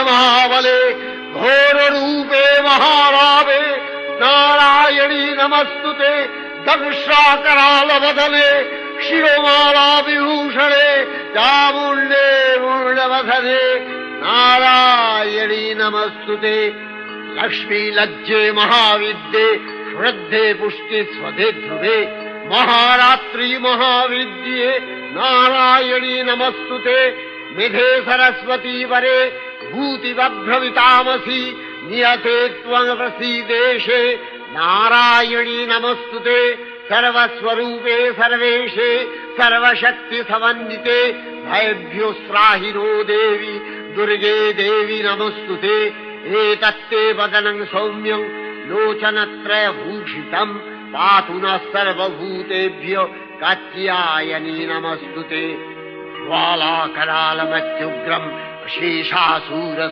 महाबले घोर रूपे महारावे नारायणी नमस्तुते दंशाकरालवदने शिरोमाला विभूषणे चामुण्डे मूर्णवधने नारायणी नमस्तुते लक्ष्मी लज्जे महाविद्ये श्रद्धे पुष्टे स्वधे ध्रुवे महारात्रि महाविद्ये नारायणी नमस्तुते निधे सरस्वती वरे भूतिवभ्रमितामसि नियते त्वं प्रसीदेशे नारायणी नमस्तुते सर्वस्वरूपे सर्वेशे सर्वशक्ति समन्विते भयभ्यो त्राहि नो देवी दुर्गे देवी नमस्तुते एतत्ते वदनं सौम्यं लोचनत्रयभूषितं पातु नः सर्वभूतेभ्यो कात्यायनी नमस्तुते ज्वालाकरालमत्युग्रं शेषासूर